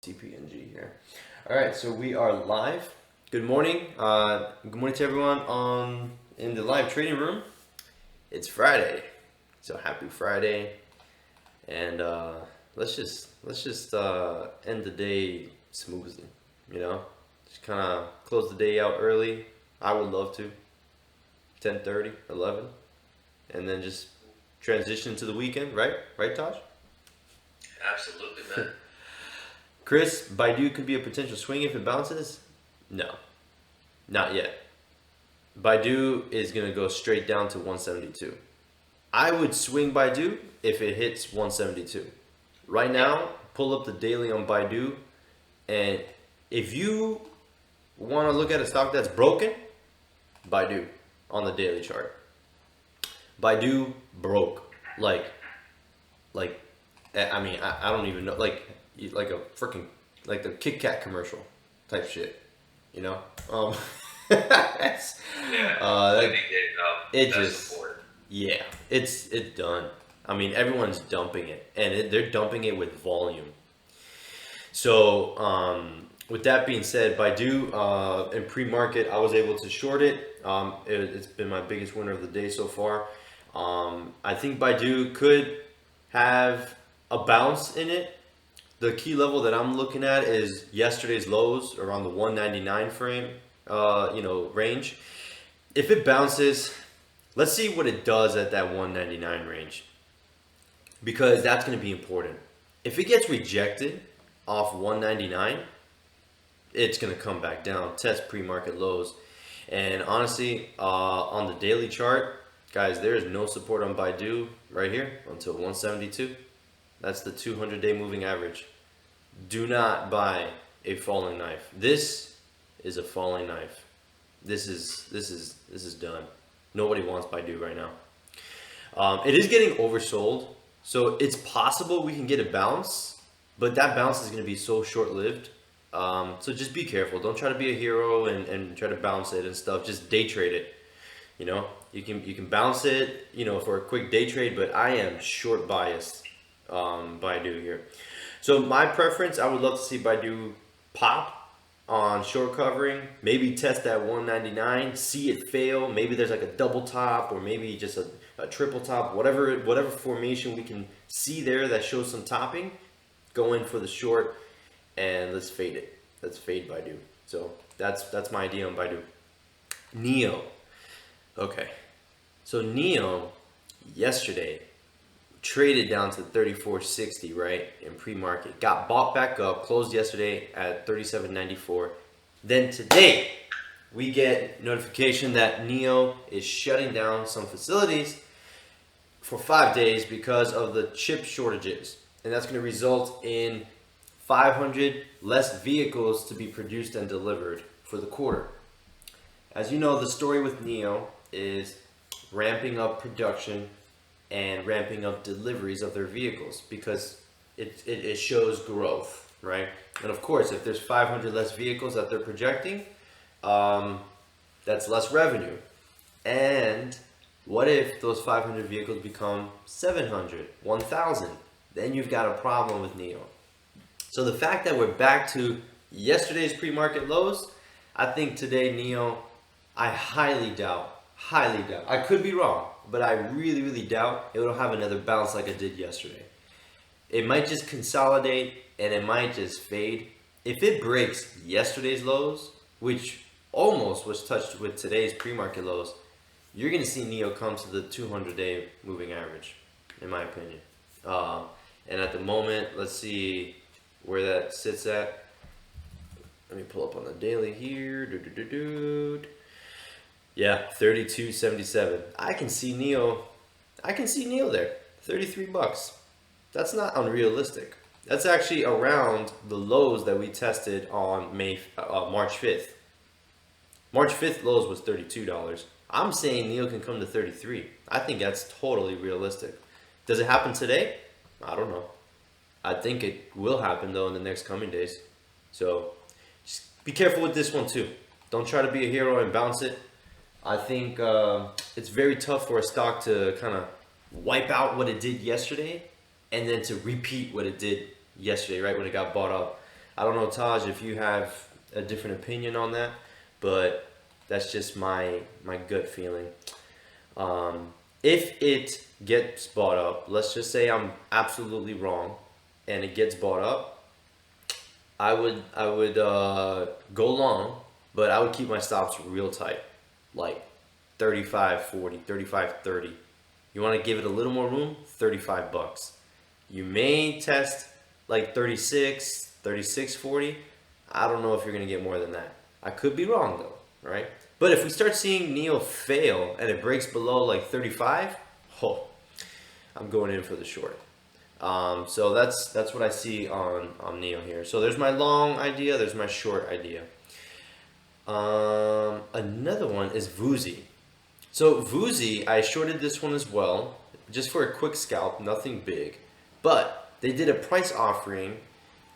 CPNG here. All right, so we are live. Good morning. Good morning to everyone in the live trading room. It's Friday, so happy Friday, and let's just end the day smoothly. Just kind of close the day out early. I would love to 10:30, 11, and then just transition to the weekend. Right, Tosh? Absolutely, man. Chris, Baidu could be a potential swing if it bounces? No, not yet. Baidu is going to go straight down to 172. I would swing Baidu if it hits 172. Right now, pull up the daily on Baidu, and if you want to look at a stock that's broken, Baidu on the daily chart. Baidu broke. Like, I don't even know. Like a freaking, like the Kit Kat commercial type shit, you know? It's, Yeah, uh, I that, think it that's just, support. yeah, it's done. I mean, everyone's dumping it, and they're dumping it with volume. So, with that being said, Baidu, in pre-market, I was able to short it. It's been my biggest winner of the day so far. I think Baidu could have a bounce in it. The key level that I'm looking at is yesterday's lows around the 199 frame, range. If it bounces, let's see what it does at that 199 range, because that's going to be important. If it gets rejected off 199, it's going to come back down, test pre-market lows. And honestly, on the daily chart, guys, there is no support on Baidu right here until 172. That's the 200-day moving average. Do not buy a falling knife. This is a falling knife. This is done. Nobody wants Baidu right now. It is getting oversold, so it's possible we can get a bounce, but that bounce is going to be so short-lived. So just be careful. Don't try to be a hero and try to bounce it and stuff. Just day trade it. You can bounce it, for a quick day trade, but I am short biased Baidu here. So my preference, I would love to see Baidu pop on short covering, maybe test that 199, see it fail. Maybe there's like a double top or maybe just a triple top, whatever formation we can see there that shows some topping. Go in for the short and let's fade it. Let's fade Baidu. So that's my idea on Baidu. NIO. Okay. So NIO yesterday traded down to 34.60, right, in pre-market. Got bought back up, closed yesterday at 37.94. Then today, we get notification that NIO is shutting down some facilities for 5 days because of the chip shortages. And that's going to result in 500 less vehicles to be produced and delivered for the quarter. As you know, the story with NIO is ramping up production and ramping up deliveries of their vehicles because it shows growth, right? And of course, if there's 500 less vehicles that they're projecting, that's less revenue. And what if those 500 vehicles become 700, 1,000? Then you've got a problem with NIO. So the fact that we're back to yesterday's pre-market lows, I think today NIO, I highly doubt. I could be wrong, but I really, really doubt it will have another bounce like it did yesterday. It might just consolidate and it might just fade. If it breaks yesterday's lows, which almost was touched with today's pre-market lows, you're going to see NIO come to the 200-day moving average, in my opinion. And at the moment, let's see where that sits at. Let me pull up on the daily here. Yeah, 32.77. I can see NIO there. $33. That's not unrealistic. That's actually around the lows that we tested on March 5th. March 5th lows was $32. I'm saying NIO can come to 33. I think that's totally realistic. Does it happen today? I don't know. I think it will happen though in the next coming days. So just be careful with this one too. Don't try to be a hero and bounce it. I think it's very tough for a stock to kind of wipe out what it did yesterday and then to repeat what it did yesterday, right, when it got bought up. I don't know, Taj, if you have a different opinion on that, but that's just my gut feeling. If it gets bought up, let's just say I'm absolutely wrong, and it gets bought up, I would go long, but I would keep my stops real tight, like 35-40, 35-30. You want to give it a little more room, $35. You may test like 36, 36.40. I don't know if you're going to get more than that. I could be wrong though, right? But if we start seeing Neo fail and it breaks below like 35, oh, I'm going in for the short. So that's what I see on Neo here. So there's my long idea, there's my short idea. Another one is Vuzi. So Vuzi, I shorted this one as well, just for a quick scalp, nothing big. But they did a price offering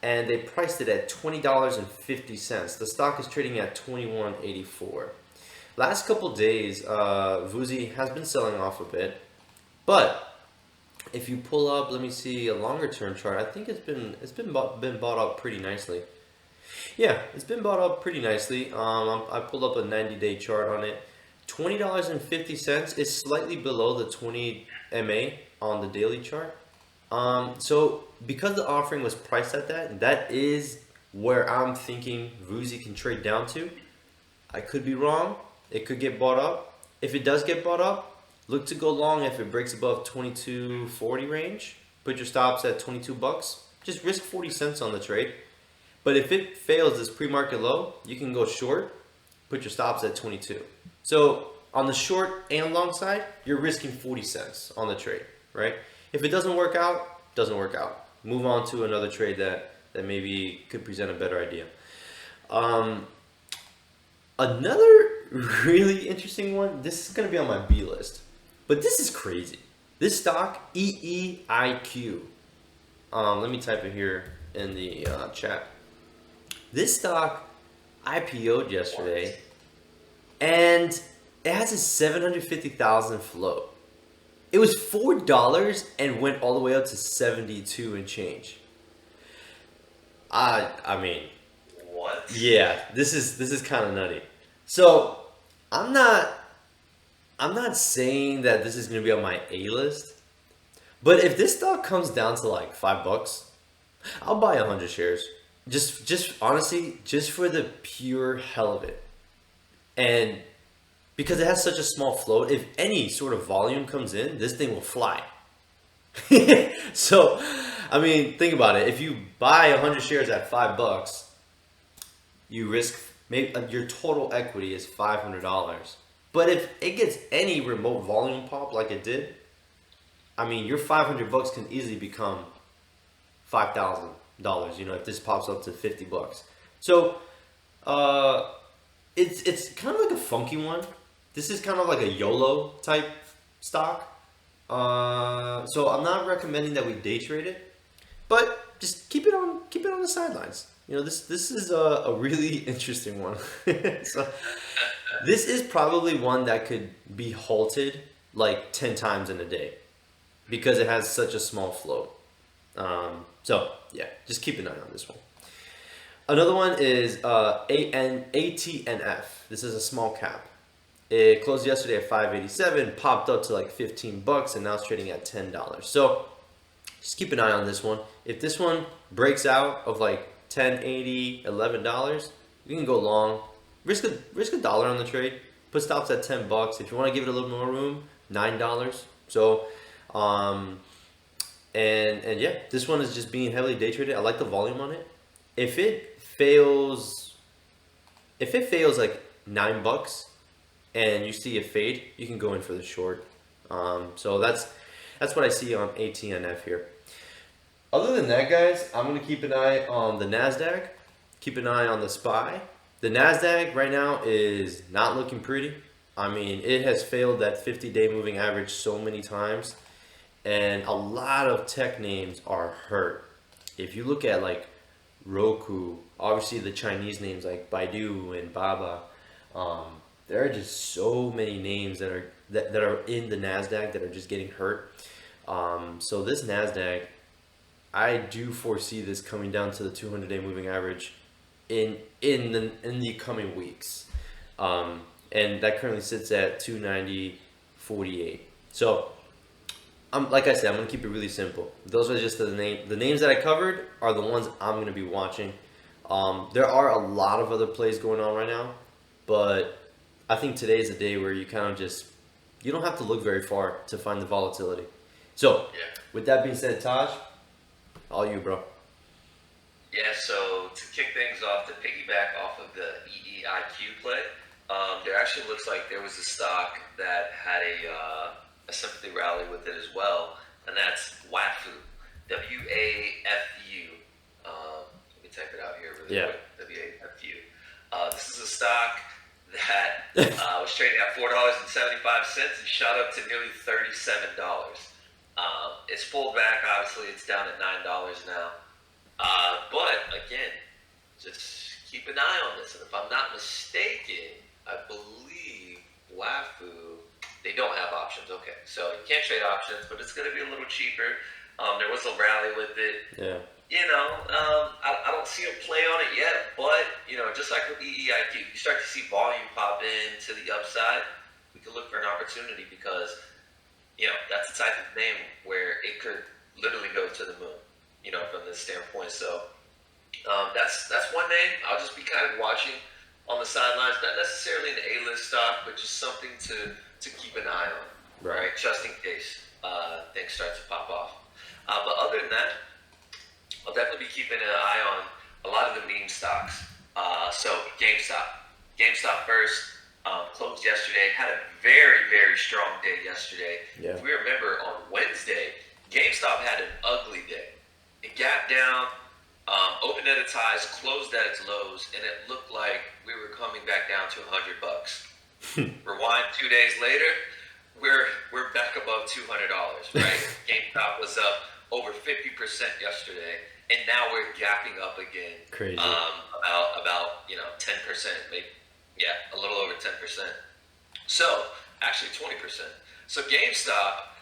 and they priced it at $20.50. The stock is trading at $21.84. Last couple days, Vuzi has been selling off a bit, but if you pull up, let me see a longer term chart. I think it's been bought up pretty nicely. Yeah, it's been bought up pretty nicely. I pulled up a 90-day chart on it. $20.50 is slightly below the 20 MA on the daily chart. So because the offering was priced at that, that is where I'm thinking Vuzi can trade down to. I could be wrong. It could get bought up. If it does get bought up, look to go long if it breaks above 22.40 range. Put your stops at $22. Just risk 40 cents on the trade. But if it fails this pre-market low, you can go short. Put your stops at 22. So on the short and long side, you're risking 40 cents on the trade, right? If it doesn't work out, doesn't work out. Move on to another trade that maybe could present a better idea. Another really interesting one, this is going to be on my B list, but this is crazy. This stock, EEIQ. Let me type it here in the chat. This stock IPO'd yesterday, and it has a 750,000 float. It was $4 and went all the way up to 72 and change. I mean, What? yeah, this is kind of nutty. So I'm not saying that this is gonna be on my A list, but if this stock comes down to like $5, I'll buy 100 shares. Just honestly, just for the pure hell of it, and because it has such a small float, if any sort of volume comes in, this thing will fly. So, I mean, think about it. If you buy 100 shares at $5, you risk maybe your total equity is $500. But if it gets any remote volume pop like it did, I mean, your $500 can easily become $5,000. You know, if this pops up to $50. So, it's kind of like a funky one. This is kind of like a YOLO type stock. So I'm not recommending that we day trade it, but just keep it on the sidelines. You know, this is a really interesting one. So this is probably one that could be halted like 10 times in a day because it has such a small float. So yeah, just keep an eye on this one. Another one is ATNF. This is a small cap. It closed yesterday at 587, popped up to like $15, and now it's trading at $10. So just keep an eye on this one. If this one breaks out of like $10.80, $11, you can go long. Risk a dollar on the trade. Put stops at $10. If you want to give it a little more room, $9. So and yeah, this one is just being heavily day traded. I like the volume on it. If it fails like $9 and you see a fade, you can go in for the short. So that's what I see on ATNF here. Other than that, guys, I'm gonna keep an eye on the Nasdaq. Keep an eye on the SPY. The Nasdaq right now is not looking pretty. I mean, it has failed that 50-day moving average so many times, and a lot of tech names are hurt. If you look at like Roku, obviously the Chinese names like Baidu and Baba, there are just so many names that are in the Nasdaq that are just getting hurt. So this Nasdaq, I do foresee this coming down to the 200-day moving average in the coming weeks, and that currently sits at 290.48. So, like I said, I'm gonna keep it really simple. Those are just the names that I covered are the ones I'm gonna be watching. There are a lot of other plays going on right now, but I think today is a day where you kind of just you don't have to look very far to find the volatility. So, Yeah. with that being said, Taj, all you, bro. Yeah, so to kick things off, to piggyback off of the EEIQ play, there actually looks like there was a stock that had a sympathy rally with it as well, and that's WAFU, WAFU. Let me type it out here really Yeah. quick, WAFU. This is a stock that was trading at $4.75 and shot up to nearly $37. It's pulled back, obviously, it's down at $9 now. But again, just keep an eye on this. And if I'm not mistaken, I believe WAFU, they don't have options. Okay, so you can't trade options, but it's going to be a little cheaper. There was a rally with it. Yeah. I don't see a play on it yet, but, just like with EEIQ, you start to see volume pop in to the upside, we can look for an opportunity because, that's the type of name where it could literally go to the moon, from this standpoint. So that's one name. I'll just be kind of watching on the sidelines, not necessarily an A-list stock, but just something to keep an eye on, right? Just in case things start to pop off. But other than that, I'll definitely be keeping an eye on a lot of the meme stocks. So GameStop first, closed yesterday, had a very, very strong day yesterday. Yeah. If we remember, on Wednesday, GameStop had an ugly day. It gapped down, opened at its highs, closed at its lows, and it looked like we were coming back down to $100. Rewind 2 days later, we're back above $200, right? GameStop was up over 50% yesterday, and now we're gapping up again. Crazy. About 10%, maybe, a little over 10%. So actually 20%. So GameStop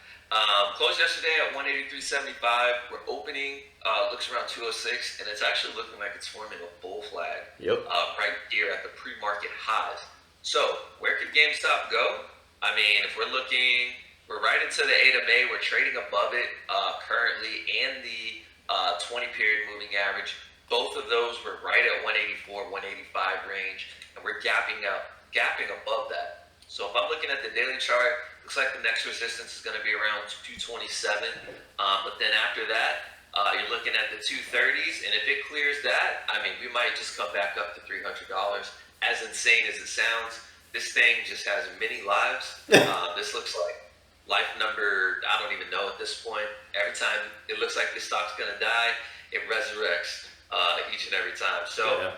closed yesterday at 183.75. We're opening looks around 206, and it's actually looking like it's forming a bull flag. Yep. Right here at the pre-market highs. So where could GameStop go? I mean, if we're right into the 8 of May. We're trading above it currently, and the 20 period moving average. Both of those were right at 184, 185 range, and we're gapping above that. So if I'm looking at the daily chart, looks like the next resistance is going to be around 227. But then after that, you're looking at the 230s, and if it clears that, I mean, we might just come back up to $300. As insane as it sounds, this thing just has many lives. This looks like life number, I don't even know at this point. Every time it looks like this stock's going to die, it resurrects each and every time. So,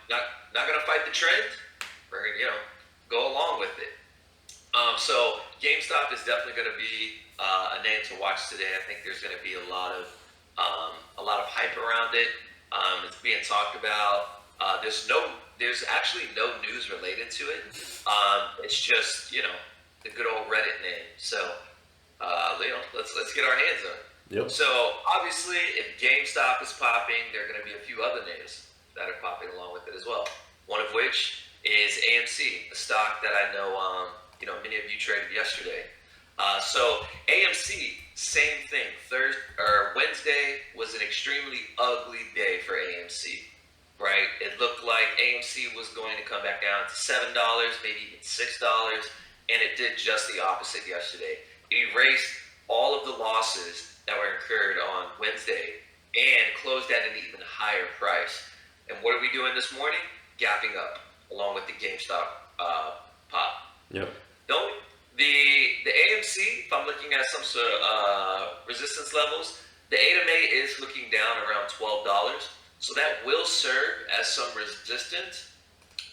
not going to fight the trend. We're going to, go along with it. So GameStop is definitely going to be a name to watch today. I think there's going to be a lot of hype around it. It's being talked about. There's actually no news related to it. It's just the good old Reddit name. So let's get our hands on it. Yep. So obviously, if GameStop is popping, there are going to be a few other names that are popping along with it as well. One of which is AMC, a stock that I know many of you traded yesterday. So AMC, same thing. Wednesday was an extremely ugly day for AMC, right? It looked like AMC was going to come back down to $7, maybe even $6, and it did just the opposite yesterday. It erased all of the losses that were incurred on Wednesday and closed at an even higher price. And what are we doing this morning? Gapping up, along with the GameStop pop. Yep. The AMC, if I'm looking at some sort of resistance levels, the 8 of May is looking down around $12. So that will serve as some resistance.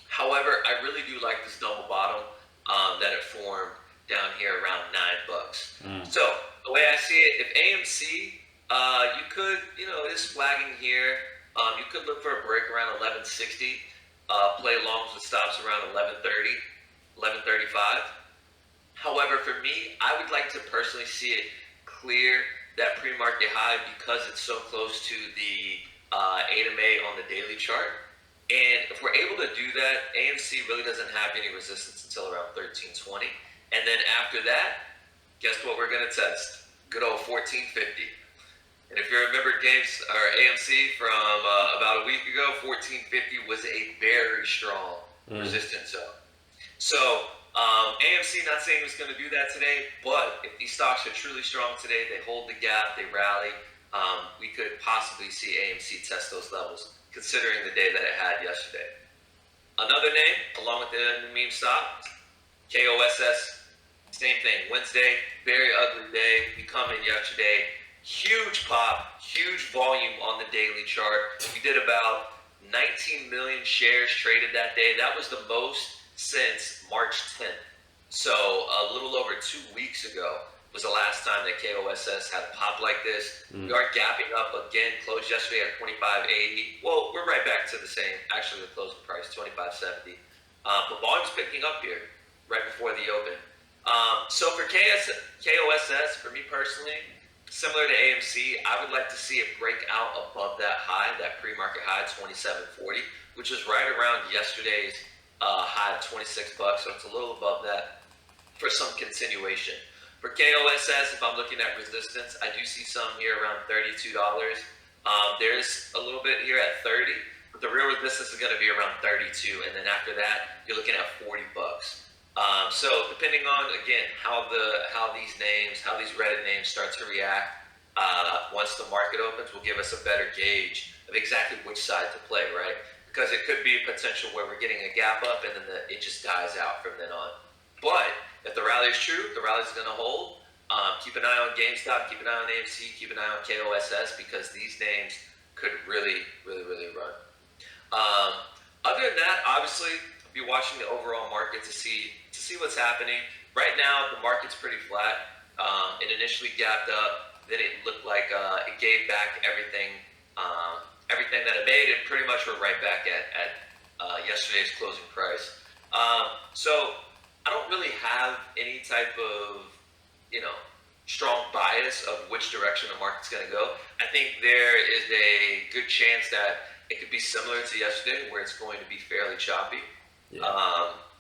However, I really do like this double bottom that it formed down here around $9. So the way I see it, if AMC, you could, it is flagging here. You could look for a break around 1160. Play longs with stops around 1130, 1135. However, for me, I would like to personally see it clear that pre-market high because it's so close to the AMA on the daily chart. And if we're able to do that, AMC really doesn't have any resistance until around 1320. And then after that, guess what we're going to test? Good old 1450. And if you remember games or AMC from about a week ago, 1450 was a very strong resistance zone. So AMC, not saying it's going to do that today, but if these stocks are truly strong today, they hold the gap, they rally, we could possibly see AMC test those levels, considering the day that it had yesterday. Another name, along with the meme stock, KOSS, same thing. Wednesday, very ugly day. We come in yesterday, huge pop, huge volume on the daily chart. We did about 19 million shares traded that day. That was the most since March 10th. So a little over 2 weeks ago was the last time that KOSS had a pop like this. We are gapping up again, closed yesterday at 25.80. Well, we're right back to the same, actually the closing price, 25.70. But volume's picking up here right before the open. So for KOSS, for me personally, similar to AMC, I would like to see it break out above that high, that pre-market high, 27.40, which is right around yesterday's high of 26 bucks. So it's a little above that for some continuation. For KOSS, if I'm looking at resistance, I do see some here around $32. There's a little bit here at 30, but the real resistance is going to be around 32, and then after that, you're looking at 40 bucks. So depending on, again, how these Reddit names start to react, once the market opens, will give us a better gauge of exactly which side to play, right? Because it could be a potential where we're getting a gap up and then it just dies out from then on. But if the rally is true, the rally is going to hold. Keep an eye on GameStop, keep an eye on AMC, keep an eye on KOSS, because these names could really, really, really run. Other than that, obviously, be watching the overall market to see what's happening. Right now, the market's pretty flat. It initially gapped up, then it looked like it gave back everything that it made, and pretty much we're right back at yesterday's closing price. So I don't really have any type of, strong bias of which direction the market's going to go. I think there is a good chance that it could be similar to yesterday, where it's going to be fairly choppy.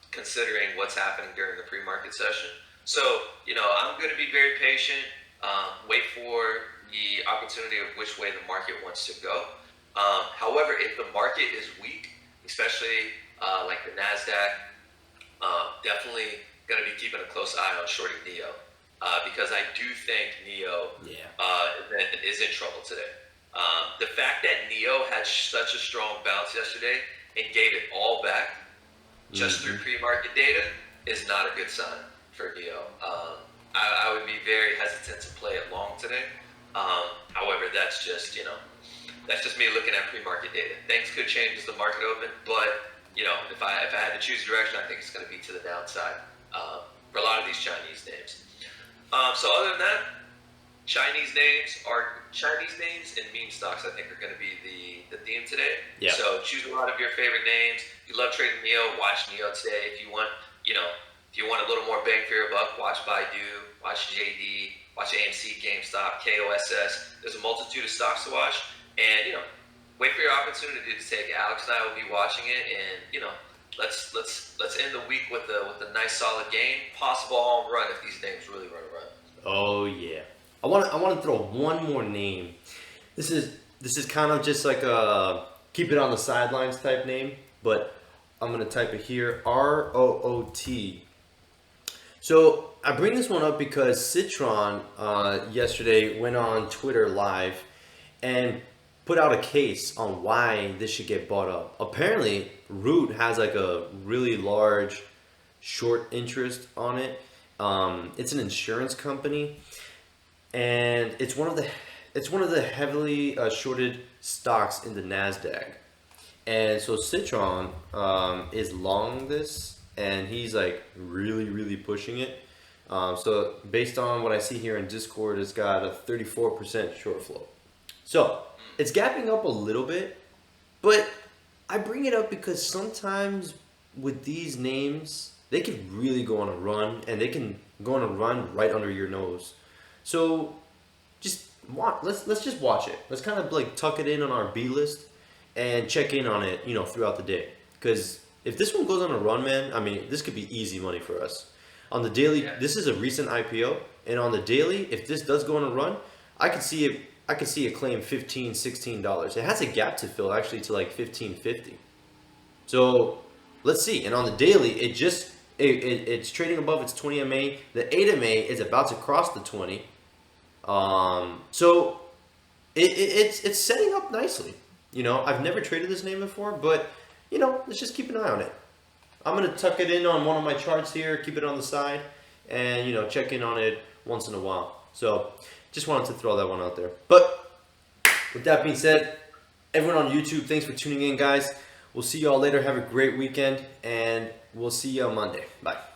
Considering what's happening during the pre-market session. So, I'm going to be very patient, wait for the opportunity of which way the market wants to go. However, if the market is weak, especially like the NASDAQ, definitely going to be keeping a close eye on shorting NEO, because I do think NEO is in trouble today. The fact that NEO had such a strong bounce yesterday and gave it all back just through pre-market data is not a good sign for NEO. I would be very hesitant to play it long today. However, that's just me looking at pre-market data. Things could change as the market open, but if I had to choose a direction, I think it's going to be to the downside for a lot of these Chinese names. So other than that, Chinese names and meme stocks, I think, are going to be the theme today. Yeah. So choose a lot of your favorite names. If you love trading NEO, watch NEO today. If you want, a little more bang for your buck, watch Baidu, watch JD, watch AMC, GameStop, KOSS. There's a multitude of stocks to watch, and wait for your opportunity to take it. Alex and I will be watching it, and let's end the week with a nice solid game, possible home run if these names really run. Oh yeah. I want to throw one more name. This is kind of just like a keep it on the sidelines type name, but I'm gonna type it here, ROOT. So I bring this one up because Citron yesterday went on Twitter Live and put out a case on why this should get bought up. Apparently, Root has like a really large short interest on it. It's an insurance company, and it's one of the heavily shorted stocks in the NASDAQ. And so Citron is long this, and he's like really pushing it. So based on what I see here in Discord, it's got a 34% short flow. So it's gapping up a little bit, but I bring it up because sometimes with these names, they can really go on a run, and they can go on a run right under your nose. So just let's just watch it. Let's kind of like tuck it in on our B list and check in on it, throughout the day. Because if this one goes on a run, man, I mean, this could be easy money for us. On the daily, Yeah. this is a recent IPO, and on the daily, if this does go on a run, I could see it. I could see it claim $15, $16. It has a gap to fill actually to like 15.50. So let's see. And on the daily, it's trading above its 20 MA. The 8 MA is about to cross the 20. So it's setting up nicely. I've never traded this name before, but let's just keep an eye on it. I'm gonna tuck it in on one of my charts here, keep it on the side, and check in on it once in a while. So just wanted to throw that one out there. But with that being said, everyone on YouTube, thanks for tuning in, guys. We'll see y'all later. Have a great weekend, and we'll see you on Monday. Bye.